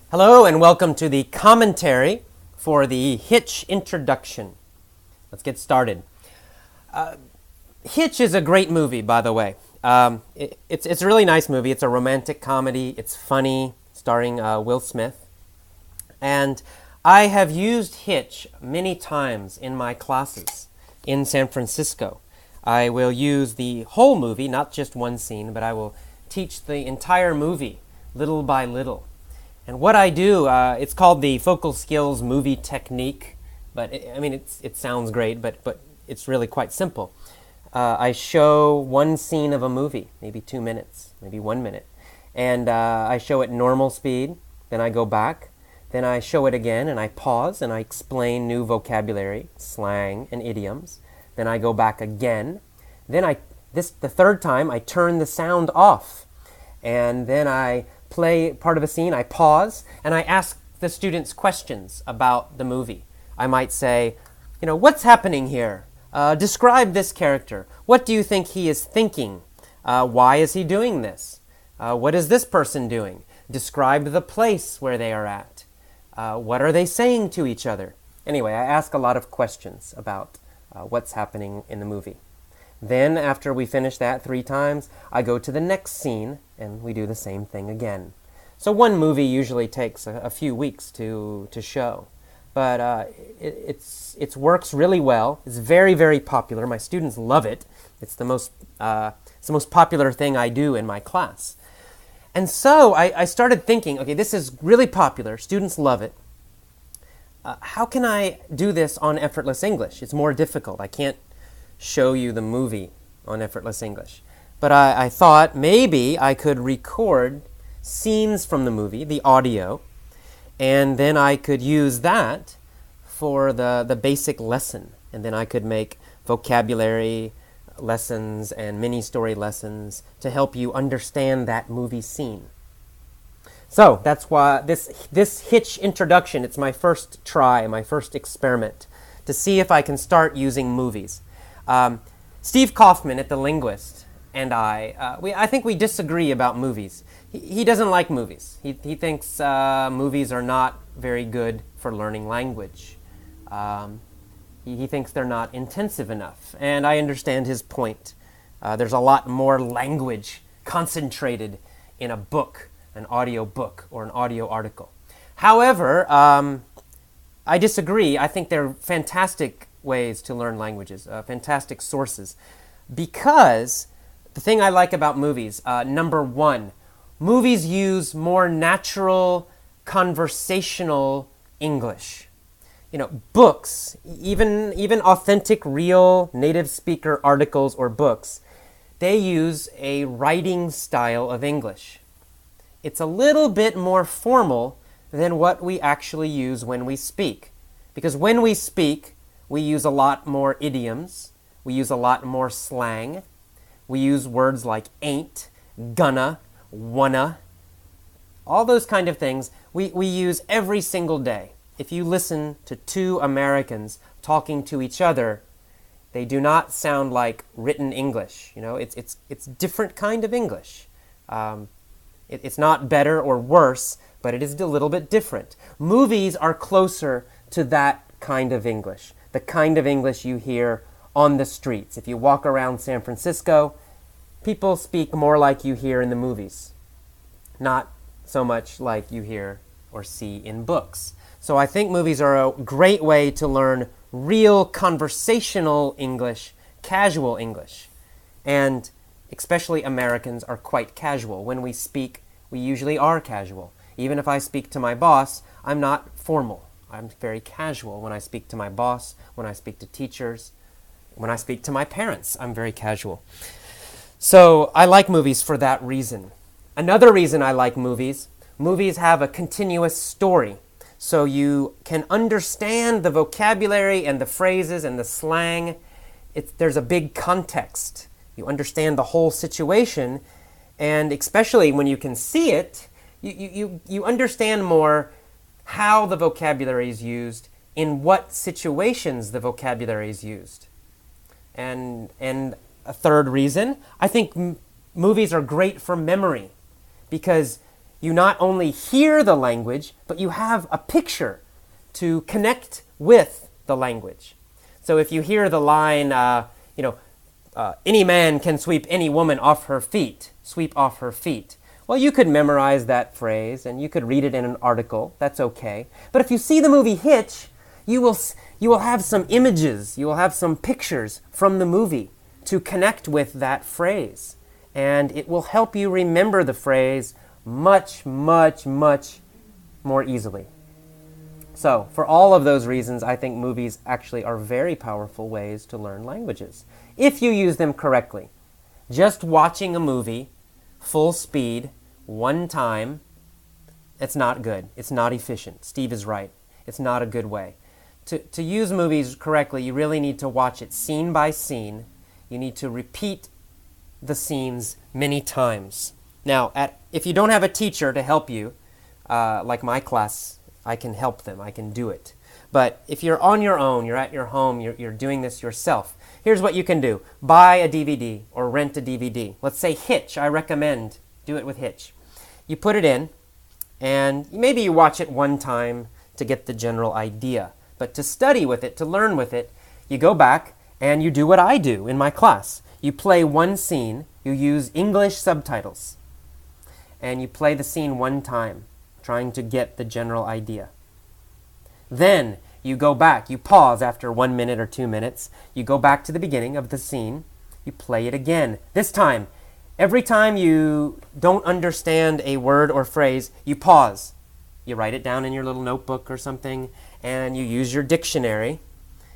Hello and welcome to the commentary for the Hitch introduction. Let's get started. Hitch is a great movie, by the way. It's a really nice movie. It's a romantic comedy. It's funny, starring Will Smith. And I have used Hitch many times in my classes in San Francisco. I will use the whole movie, not just one scene, but I will teach the entire movie little by little. And what I do, it's called the Focal Skills Movie Technique, but it sounds great, but it's really quite simple. I show one scene of a movie, maybe 2 minutes, maybe 1 minute, and I show it normal speed, then I go back, then I show it again, and I pause, and I explain new vocabulary, slang, and idioms. Then I go back again. Then the third time, I turn the sound off, and then I play part of a scene, I pause, and I ask the students questions about the movie. I might say, what's happening here? Describe this character. What do you think he is thinking? Why is he doing this? What is this person doing? Describe the place where they are at. What are they saying to each other? Anyway, I ask a lot of questions about what's happening in the movie. Then, after we finish that 3 times, I go to the next scene, and we do the same thing again. So one movie usually takes a few weeks to show. But it works really well. It's very, very popular. My students love it. It's the most popular thing I do in my class. And so I started thinking, okay, this is really popular. Students love it. How can I do this on Effortless English? It's more difficult. I can't show you the movie on Effortless English. But I thought maybe I could record scenes from the movie, the audio, and then I could use that for the basic lesson. And then I could make vocabulary lessons and mini-story lessons to help you understand that movie scene. So that's why this Hitch introduction, it's my first try, my first experiment to see if I can start using movies. Steve Kaufman at The Linguist and I think we disagree about movies. He doesn't like movies. He thinks movies are not very good for learning language. He thinks they're not intensive enough, and I understand his point. There's a lot more language concentrated in a book, an audio book, or an audio article. However, I disagree. I think they're fantastic ways to learn languages, fantastic sources, because the thing I like about movies, number one, movies use more natural, conversational English. Books, even authentic, real, native speaker articles or books, they use a writing style of English. It's a little bit more formal than what we actually use when we speak. Because when we speak, we use a lot more idioms, we use a lot more slang, we use words like ain't, gonna, wanna, all those kind of things we use every single day. If you listen to 2 Americans talking to each other, they do not sound like written English. It's different kind of English. It's not better or worse, but it is a little bit different. Movies are closer to that kind of English, the kind of English you hear on the streets. If you walk around San Francisco, people speak more like you hear in the movies, not so much like you hear or see in books. So I think movies are a great way to learn real conversational English, casual English. And especially Americans are quite casual. When we speak, we usually are casual. Even if I speak to my boss, I'm not formal. I'm very casual when I speak to my boss, when I speak to teachers, when I speak to my parents. I'm very casual. So I like movies for that reason. Another reason I like movies have a continuous story. So you can understand the vocabulary and the phrases and the slang. There's a big context. You understand the whole situation, and especially when you can see it, you understand more how the vocabulary is used, in what situations the vocabulary is used. And a third reason, I think movies are great for memory, because you not only hear the language, but you have a picture to connect with the language. So if you hear the line, any man can sweep any woman off her feet, sweep off her feet. Well, you could memorize that phrase and you could read it in an article. That's okay. But if you see the movie Hitch, you will have some images, you will have some pictures from the movie to connect with that phrase. And it will help you remember the phrase much, much, much more easily. So, for all of those reasons, I think movies actually are very powerful ways to learn languages, if you use them correctly. Just watching a movie, full speed, one time, it's not good. It's not efficient. Steve is right. It's not a good way. To use movies correctly, you really need to watch it scene by scene. You need to repeat the scenes many times. Now, if you don't have a teacher to help you, like my class, I can help them. I can do it. But if you're on your own, you're at your home, you're doing this yourself, here's what you can do. Buy a DVD or rent a DVD. Let's say Hitch. I recommend do it with Hitch. You put it in, and maybe you watch it one time to get the general idea. But to study with it, to learn with it, you go back and you do what I do in my class. You play one scene, you use English subtitles, and you play the scene one time, trying to get the general idea. Then you go back, you pause after 1 minute or 2 minutes, you go back to the beginning of the scene, you play it again. This time, every time you don't understand a word or phrase, you pause. You write it down in your little notebook or something, and you use your dictionary,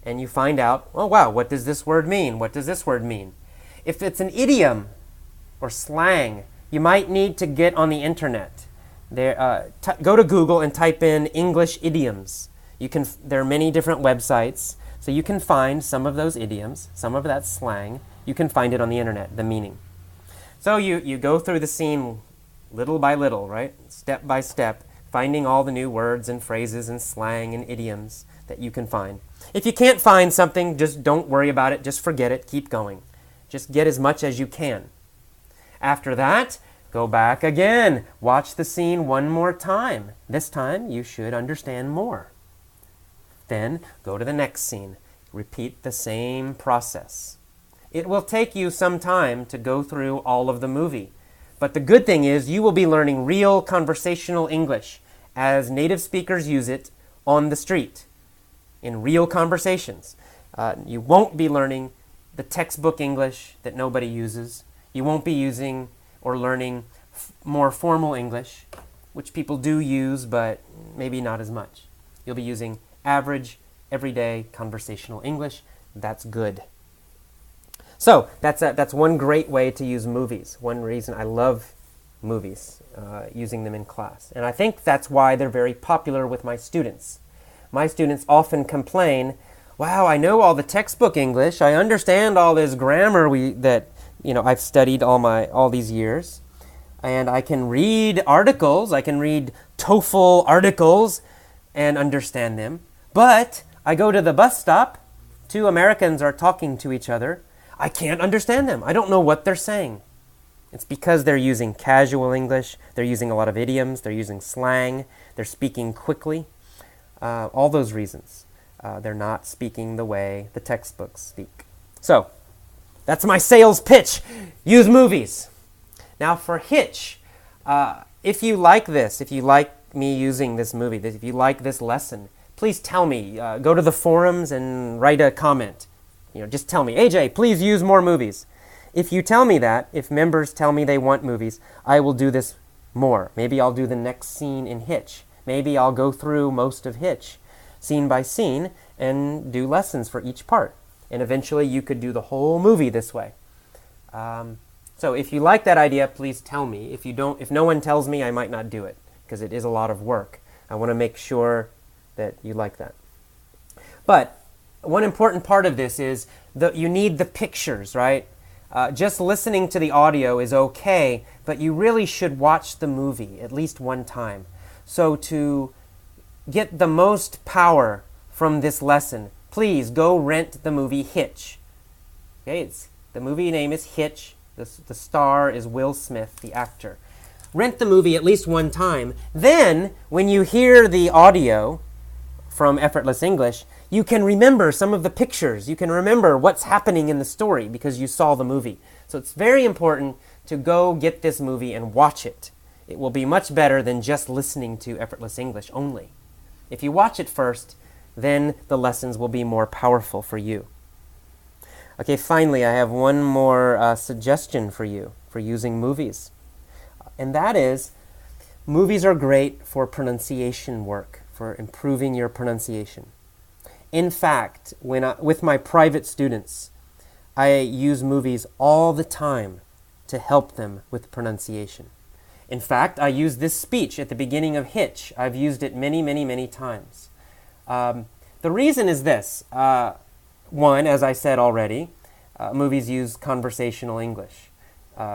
and you find out, oh wow, what does this word mean? What does this word mean? If it's an idiom or slang, you might need to get on the internet. Go to Google and type in English idioms. There are many different websites, so you can find some of those idioms, some of that slang. You can find it on the internet, the meaning. So you go through the scene little by little, right? Step by step, finding all the new words and phrases and slang and idioms that you can find. If you can't find something, just don't worry about it. Just forget it. Keep going. Just get as much as you can. After that, go back again. Watch the scene one more time. This time, you should understand more. Then, go to the next scene. Repeat the same process. It will take you some time to go through all of the movie. But the good thing is, you will be learning real conversational English as native speakers use it on the street, in real conversations. You won't be learning the textbook English that nobody uses. You won't be using or learning more formal English, which people do use, but maybe not as much. You'll be using average, everyday conversational English. That's good. So that's one great way to use movies. One reason I love movies, using them in class. And I think that's why they're very popular with my students. My students often complain, wow, I know all the textbook English. I understand all this grammar that I've studied all these years. And I can read articles. I can read TOEFL articles and understand them. But I go to the bus stop. 2 Americans are talking to each other. I can't understand them. I don't know what they're saying. It's because they're using casual English. They're using a lot of idioms. They're using slang. They're speaking quickly. All those reasons. They're not speaking the way the textbooks speak. So, that's my sales pitch. Use movies. Now for Hitch, if you like this, if you like me using this movie, if you like this lesson, please tell me. Go to the forums and write a comment. Just tell me, AJ, please use more movies. If you tell me that, if members tell me they want movies, I will do this more. Maybe I'll do the next scene in Hitch. Maybe I'll go through most of Hitch, scene by scene, and do lessons for each part. And eventually you could do the whole movie this way. So if you like that idea, please tell me. If no one tells me, I might not do it, because it is a lot of work. I want to make sure that you like that. But one important part of this is that you need the pictures, right? Just listening to the audio is okay, but you really should watch the movie at least one time. So to get the most power from this lesson, please go rent the movie Hitch. Okay, the movie name is Hitch. The star is Will Smith, the actor. rent the movie at least one time. Then, when you hear the audio from Effortless English, you can remember some of the pictures. You can remember what's happening in the story because you saw the movie. So it's very important to go get this movie and watch it. It will be much better than just listening to Effortless English only. If you watch it first, then the lessons will be more powerful for you. Okay, finally, I have one more suggestion for you for using movies. And that is, movies are great for pronunciation work, for improving your pronunciation. In fact, with my private students, I use movies all the time to help them with pronunciation. In fact, I use this speech at the beginning of Hitch. I've used it many, many, many times. The reason is this. One, as I said already, movies use conversational English,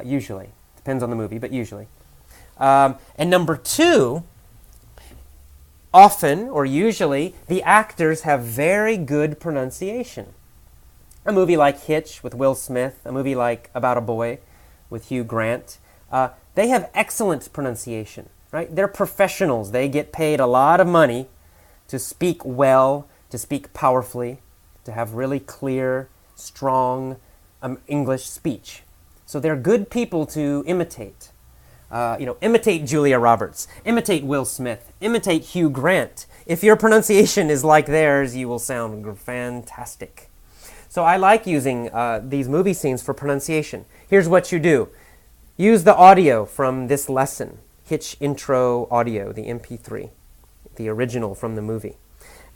usually. Depends on the movie, but usually. And number two, often or usually, the actors have very good pronunciation. A movie like Hitch with Will Smith, a movie like About a Boy with Hugh Grant, they have excellent pronunciation, right? They're professionals. They get paid a lot of money to speak well, to speak powerfully, to have really clear, strong English speech. So they're good people to imitate. Imitate Julia Roberts, imitate Will Smith, imitate Hugh Grant. If your pronunciation is like theirs, you will sound fantastic. So I like using these movie scenes for pronunciation. Here's what you do. Use the audio from this lesson, Hitch intro audio, the MP3, the original from the movie.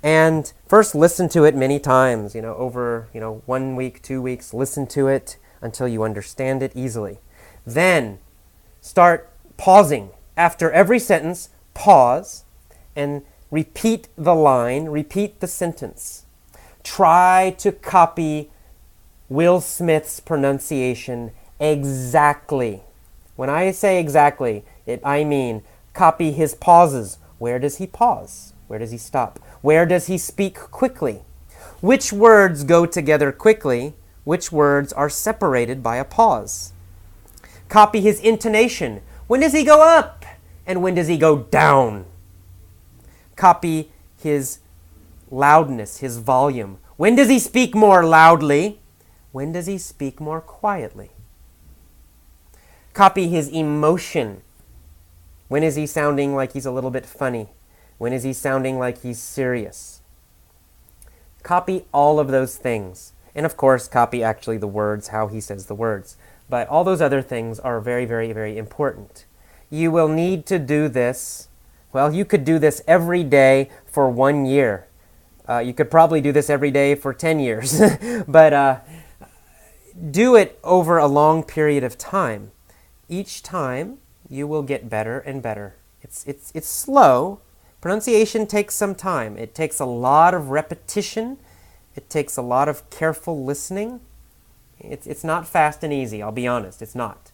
And first listen to it many times, over 1 week, 2 weeks, listen to it until you understand it easily. Then start pausing. After every sentence, pause and repeat the line, repeat the sentence. Try to copy Will Smith's pronunciation exactly. When I say exactly, I mean copy his pauses. Where does he pause? Where does he stop? Where does he speak quickly? Which words go together quickly? Which words are separated by a pause? Copy his intonation. When does he go up? And when does he go down? Copy his loudness, his volume. When does he speak more loudly? When does he speak more quietly? Copy his emotion. When is he sounding like he's a little bit funny? When is he sounding like he's serious? Copy all of those things. And of course, copy actually the words, how he says the words. But all those other things are very, very, very important. You will need to do this. Well, you could do this every day for 1 year. You could probably do this every day for 10 years. But do it over a long period of time. Each time, you will get better and better. It's slow. Pronunciation takes some time. It takes a lot of repetition. It takes a lot of careful listening. It's not fast and easy, I'll be honest, it's not.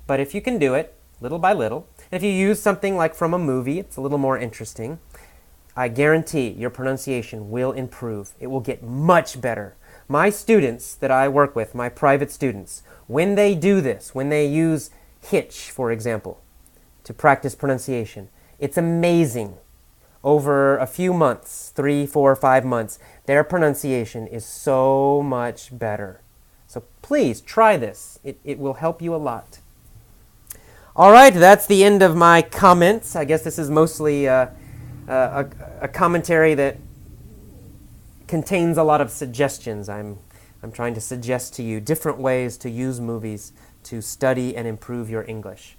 But if you can do it, little by little, if you use something like from a movie, it's a little more interesting, I guarantee your pronunciation will improve. It will get much better. My students that I work with, my private students, when they do this, when they use Hitch, for example, to practice pronunciation, it's amazing. Over a few months, 3, 4, 5 months, their pronunciation is so much better. So please try this. It will help you a lot. All right, that's the end of my comments. I guess this is mostly a commentary that contains a lot of suggestions. I'm trying to suggest to you different ways to use movies to study and improve your English.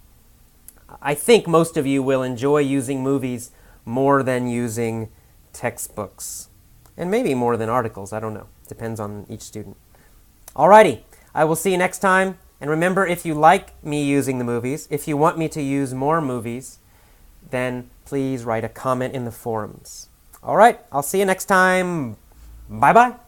I think most of you will enjoy using movies more than using textbooks. And maybe more than articles, I don't know. Depends on each student. Alrighty, I will see you next time. And remember, if you like me using the movies, if you want me to use more movies, then please write a comment in the forums. Alright, I'll see you next time. Bye-bye.